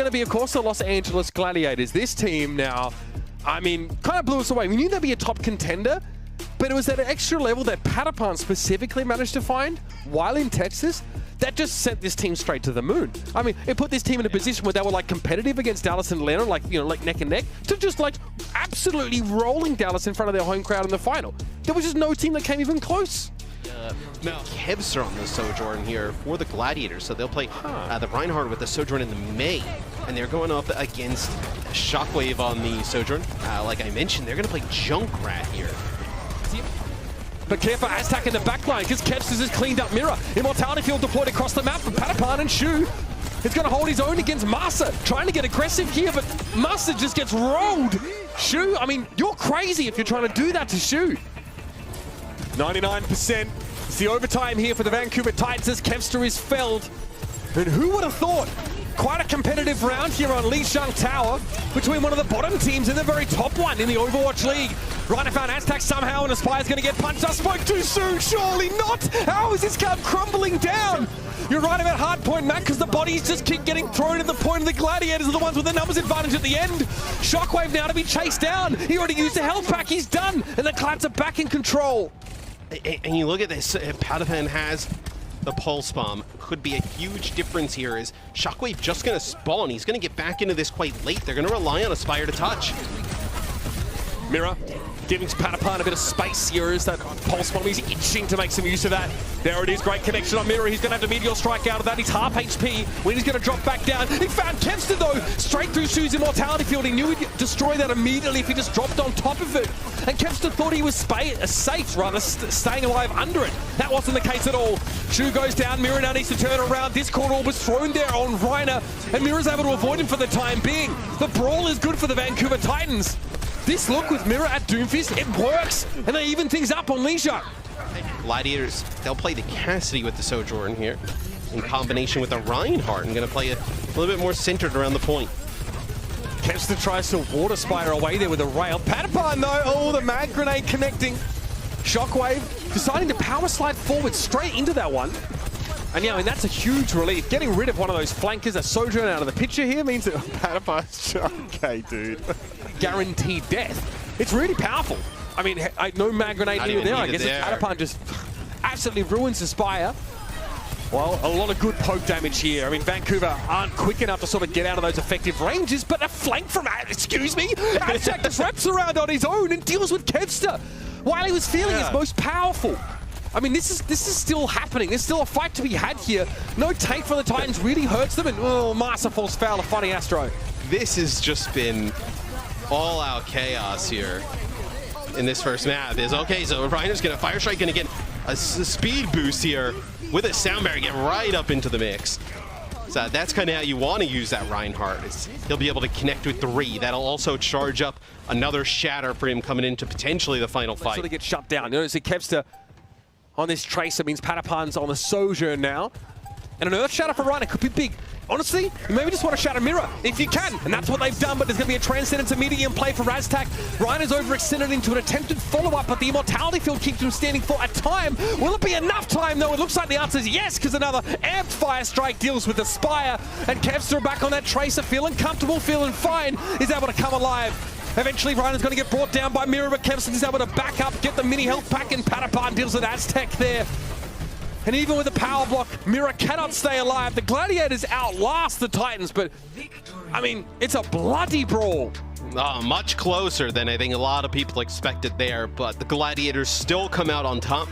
going to be, of course, the Los Angeles Gladiators. This team now, I mean, kind of blew us away. We knew they'd be a top contender, but it was that extra level that Patiphan specifically managed to find while in Texas that just sent this team straight to the moon. I mean, it put this team in a position where they were like competitive against Dallas and Atlanta, like, you know, like neck and neck, to just like absolutely rolling Dallas in front of their home crowd in the final. There was just no team that came even close. Now, Kevs are on the Sojourn here for the Gladiators, so they'll play the Reinhardt with the Sojourn in the May, and they're going up against Shockwave on the Sojourn. Like I mentioned, they're going to play Junkrat here. But careful Aztec in the backline, because Kevs has just cleaned up Mirror. Immortality Field deployed across the map for Patiphan, and Shu is going to hold his own against Masa, trying to get aggressive here, but Masa just gets rolled. Shu, I mean, you're crazy if you're trying to do that to Shu. 99%. It's the overtime here for the Vancouver Titans as Kevster is felled. And who would have thought? Quite a competitive round here on Lijiang Tower between one of the bottom teams and the very top one in the Overwatch League. Right, I found Aztec somehow, and Aspire's going to get punched. I spoke too soon, surely not. How is this card crumbling down? You're right about hardpoint, Matt, because the bodies just keep getting thrown at the point of the Gladiators are the ones with the numbers advantage at the end. Shockwave now to be chased down. He already used the health pack. He's done. And the Clads are back in control. And you look at this, Patiphan has the Pulse Bomb. Could be a huge difference here. Is Shockwave just going to spawn? He's going to get back into this quite late. They're going to rely on Aspire to touch. Mirror giving Patiphan a bit of space here as that Pulse Bomb. He's itching to make some use of that. There it is, great connection on Mirror. He's going to have the Meteor Strike out of that. He's half HP when he's going to drop back down. He found Kevster though, straight through Shu's Immortality Field. He knew he'd destroy that immediately if he just dropped on top of it. And Kevster thought he was safe, rather, staying alive under it. That wasn't the case at all. Shu goes down, Mirror now needs to turn around. Discord Orb was thrown there on Reiner, and Mirror's able to avoid him for the time being. The brawl is good for the Vancouver Titans. This look with Mirror at Doomfist, it works, and they even things up on Leisha. Gladiators, they'll play the Cassidy with the Sojourn here in combination with the Reinhardt, and going to play a little bit more centered around the point. Kevster tries to water spider away there with a rail. Patiphan though, oh, the mag grenade connecting. Shockwave deciding to power slide forward straight into that one. And yeah, I mean, that's a huge relief. Getting rid of one of those flankers, a Sojourn out of the picture here means that Patiphan's okay, dude. Guaranteed death. It's really powerful. I mean, no mag grenade here there. I guess Patiphan just absolutely ruins the Spire. Well, a lot of good poke damage here. I mean, Vancouver aren't quick enough to sort of get out of those effective ranges, but a flank from, excuse me, Aztec just wraps around on his own and deals with Kevster while he was feeling his most powerful. I mean, this is still happening. There's still a fight to be had here. No take for the Titans really hurts them, and oh, Masa falls foul of Funny Astro. This has just been all-out chaos here in this first map. Okay, so Reiner's going to Fire Strike, going to get a speed boost here with a sound barrier, get right up into the mix. So that's kind of how you want to use that Reinhardt. Is he'll be able to connect with 3. That'll also charge up another shatter for him coming into potentially the final fight. So they get shut down. You know, so Kevster on this Tracer means Patiphan's on the Sojourn now. And an Earth Shatter for Reiner could be big. Honestly, you maybe just want to shatter Mirror if you can. And that's what they've done, but there's going to be a Transcendence immediate in play for Aztec. Reiner's overextended into an attempted follow-up, but the Immortality Field keeps him standing for a time. Will it be enough time, though? It looks like the answer is yes, because another amped Fire Strike deals with the Spire. And Kevster back on that Tracer, feeling comfortable, feeling fine, is able to come alive. Eventually, Reiner's going to get brought down by Mirror, but Kevster is able to back up, get the mini health pack, and Patiphan deals with Aztec there. And even with the power block, Mirror cannot stay alive. The Gladiators outlast the Titans, but, I mean, it's a bloody brawl. Much closer than I think a lot of people expected there, but the Gladiators still come out on top.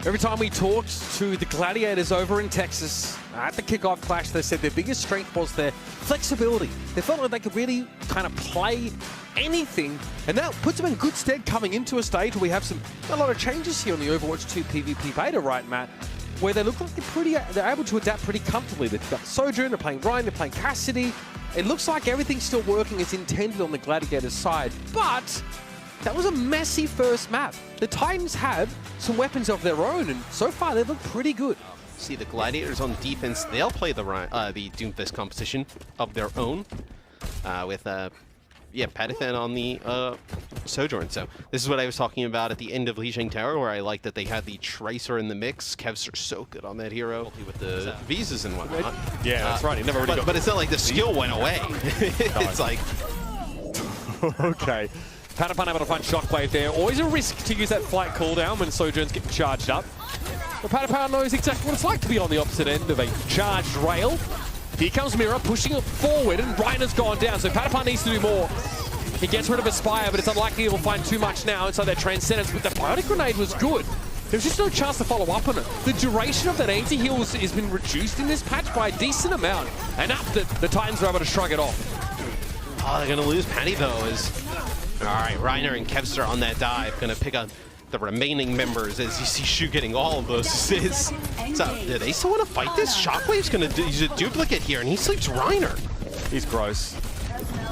Every time we talked to the Gladiators over in Texas, at the kickoff clash, they said their biggest strength was their flexibility. They felt like they could really kind of play anything, and that puts them in good stead coming into a stage where we have a lot of changes here on the Overwatch 2 PvP beta, right, Matt? Where they look like they're able to adapt pretty comfortably. They've got Sojourn, they're playing Ryan, they're playing Cassidy. It looks like everything's still working as intended on the Gladiators side, but that was a messy first map. The Titans have some weapons of their own, and so far they look pretty good. See, the Gladiators on defense, they'll play the Doomfist composition of their own with Patiphan on the Sojourn. So this is what I was talking about at the end of Lijiang Tower, where I like that they had the Tracer in the mix. Kevs are so good on that hero with the visas and whatnot. Yeah, that's right. He never really but it's not like the skill went away. It's like... Okay. Patiphan able to find Shockwave there. Always a risk to use that flight cooldown when Sojourn's getting charged up. But Patiphan knows exactly what it's like to be on the opposite end of a charged rail. Here comes Mira pushing it forward, and Reiner's gone down, so Patiphan needs to do more. He gets rid of Aspire, but it's unlikely he'll find too much now inside that Transcendence. But the Bionic Grenade was good. There's just no chance to follow up on it. The duration of that anti-heal has been reduced in this patch by a decent amount, enough that the Titans are able to shrug it off. Oh, they're going to lose Patty, though, as... All right, Reiner and Kevster on that dive, going to pick up the remaining members as you see Shu getting all of those assists. So, do they still want to fight this? Shockwave's going to use a duplicate here, and he sleeps Reiner. He's gross.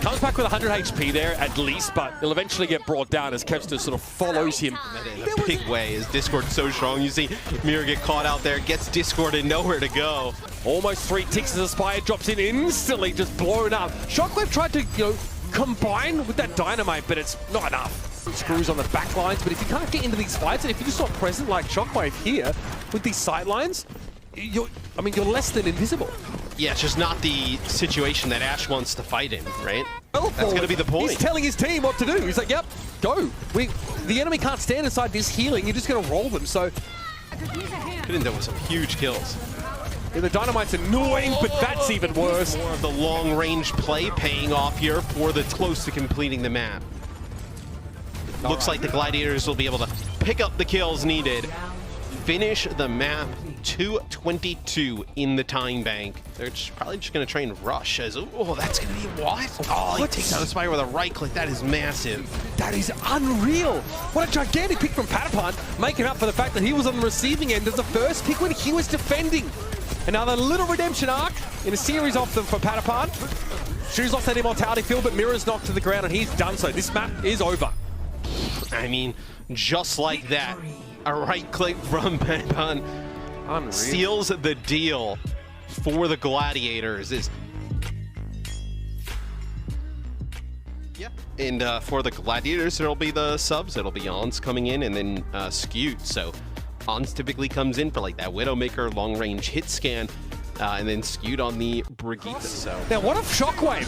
Comes back with 100 HP there, at least, but he'll eventually get brought down as Kevster sort of follows him. In a big way, his Discord's so strong. You see Mira get caught out there, gets Discorded, nowhere to go. Almost 3 ticks as Aspire drops in instantly, just blown up. Shockwave tried to, combine with that dynamite, but it's not enough. Screws on the back lines, but if you can't get into these fights, and if you're just not present like Shockwave here with these sidelines, you're less than invisible. Yeah, it's just not the situation that Ash wants to fight in, right? That's going to be the point. He's telling his team what to do. He's like, yep, go. The enemy can't stand inside this healing. You're just going to roll them, so... Could end up with some huge kills. Yeah, the Dynamite's annoying, but that's even worse. More of the long-range play paying off here for the close to completing the map. Looks like the Gladiators will be able to pick up the kills needed, finish the map 222 in the time bank. They're probably just going to try and rush as, oh, that's going to be what? Oh, he takes out a Spire with a right click. That is massive. That is unreal. What a gigantic pick from Patiphan, making up for the fact that he was on the receiving end as the first pick when he was defending. Another little redemption arc in a series of them for Patiphan. Shu's lost that immortality field, but Mira's knocked to the ground, and he's done so. This map is over. I mean, just like that, a right click from Patiphan seals the deal for the Gladiators. And for the Gladiators, there'll be the subs. It'll be Ons coming in, and then Skewed. So Ons typically comes in for like that Widowmaker long-range hit scan, and then Skewed on the Brigitte. So now, what if Shockwave?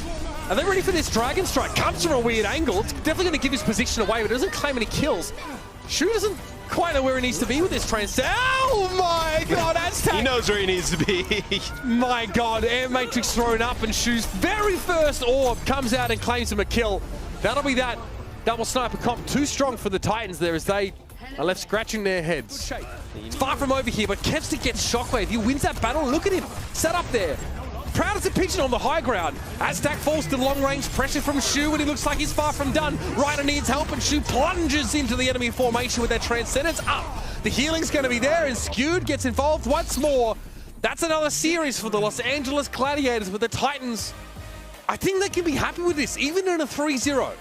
Are they ready for this Dragon Strike? Comes from a weird angle. It's definitely going to give his position away, but it doesn't claim any kills. Shu doesn't quite know where he needs to be with this trans. Oh my god, Aztec! He knows where he needs to be. My god, Air Matrix thrown up, and Shu's very first orb comes out and claims him a kill. That'll be that. Double sniper comp too strong for the Titans there as they are left scratching their heads. It's far from over here, but Kevster gets Shockwave. He wins that battle. Look at him, set up there. Proud as a pigeon on the high ground. Aztec falls to long-range pressure from Shu, and he looks like he's far from done. Ryder needs help, and Shu plunges into the enemy formation with that Transcendence up. The healing's going to be there, and Skewed gets involved once more. That's another series for the Los Angeles Gladiators with the Titans. I think they can be happy with this, even in a 3-0.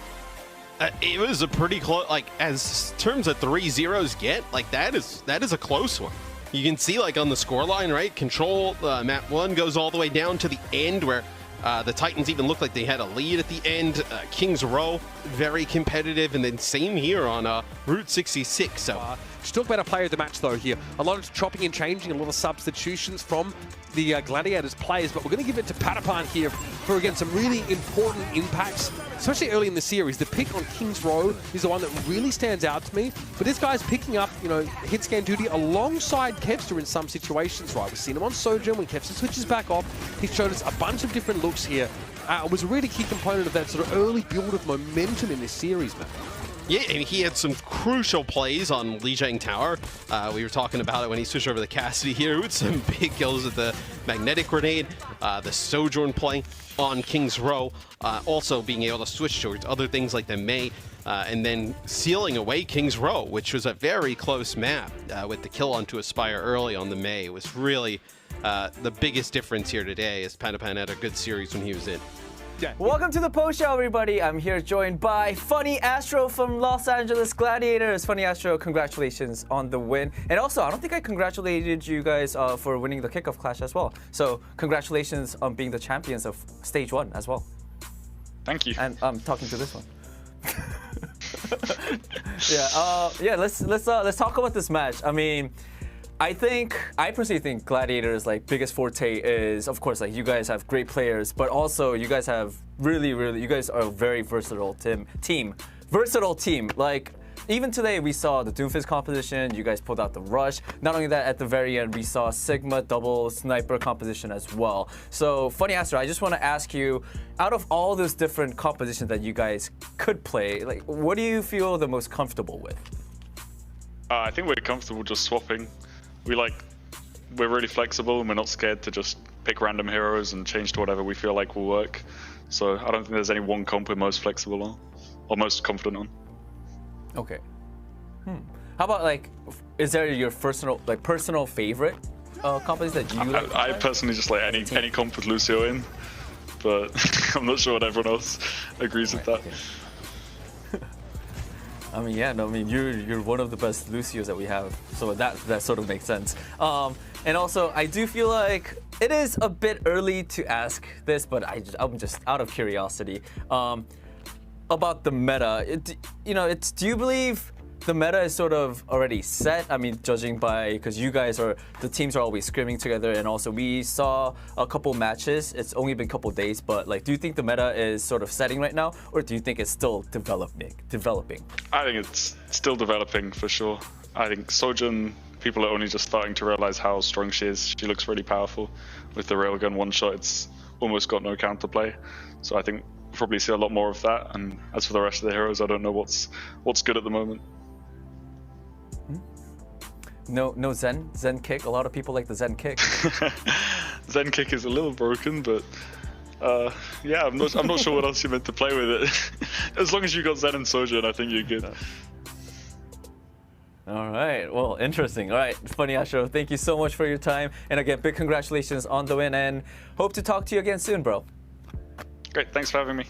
It was a pretty close, like, as terms of 3-0s get, like, that is a close one. You can see, like, on the scoreline, right? Control, map 1 goes all the way down to the end where the Titans even looked like they had a lead at the end. Kings Row, very competitive. And then same here on Route 66. So just talk about a player of the match, though, here. A lot of chopping and changing, a lot of substitutions from the Gladiators players, but we're going to give it to Patiphan here for, again, some really important impacts, especially early in the series. The pick on Kings Row is the one that really stands out to me, but this guy's picking up, hit scan duty alongside Kevster in some situations, right? We've seen him on Sojourn when Kevster switches back off. He showed us a bunch of different looks here. It was a really key component of that sort of early build of momentum in this series, man. Yeah, and he had some crucial plays on Lijiang Tower. We were talking about it when he switched over to Cassidy here with some big kills with the Magnetic Grenade, the Sojourn play on Kings Row, also being able to switch towards other things like the May, and then sealing away Kings Row, which was a very close map with the kill onto Aspire early on the May. It was really the biggest difference here today, as Patiphan had a good series when he was in. Yeah. Welcome to the post show, everybody. I'm here joined by Funny Astro from Los Angeles Gladiators. Funny Astro, congratulations on the win. And also, I don't think I congratulated you guys for winning the kickoff clash as well. So congratulations on being the champions of stage 1 as well. Thank you. And I'm talking to this one. Yeah. Let's talk about this match. I mean, I personally think Gladiators' like biggest forte is, of course, like you guys have great players, but also you guys have really, you guys are a very versatile team. Versatile team. Like even today we saw the Doomfist composition. You guys pulled out the rush. Not only that, at the very end we saw Sigma double sniper composition as well. So Funny Astro, I just want to ask you, out of all those different compositions that you guys could play, like what do you feel the most comfortable with? I think we're comfortable just swapping. We're really flexible and we're not scared to just pick random heroes and change to whatever we feel like will work. So I don't think there's any one comp we're most flexible on or most confident on. Okay. How about like, is there your personal favorite composition that you like? I personally just like any comp with Lucio in, but I'm not sure what everyone else agrees with that. Okay. I mean, yeah, no, I mean, you're one of the best Lucios that we have, so that sort of makes sense. And also, I do feel like it is a bit early to ask this, but I'm just out of curiosity about the meta. Do you believe the meta is sort of already set? I mean, judging by, because you guys the teams are always scrimming together, and also we saw a couple matches. It's only been a couple days, but like, do you think the meta is sort of setting right now, or do you think it's still developing? I think it's still developing for sure. I think Sojin, people are only just starting to realize how strong she is. She looks really powerful. With the railgun one shot, it's almost got no counterplay. So I think we'll probably see a lot more of that. And as for the rest of the heroes, I don't know what's good at the moment. No Zen kick. A lot of people like the Zen kick. Zen kick is a little broken, but yeah, I'm not sure what else you're meant to play with it. As long as you got Zen and Sojin, I think you're good. All right. Well, interesting. All right, Funny Astro, thank you so much for your time, and again, big congratulations on the win, and hope to talk to you again soon, bro. Great. Thanks for having me.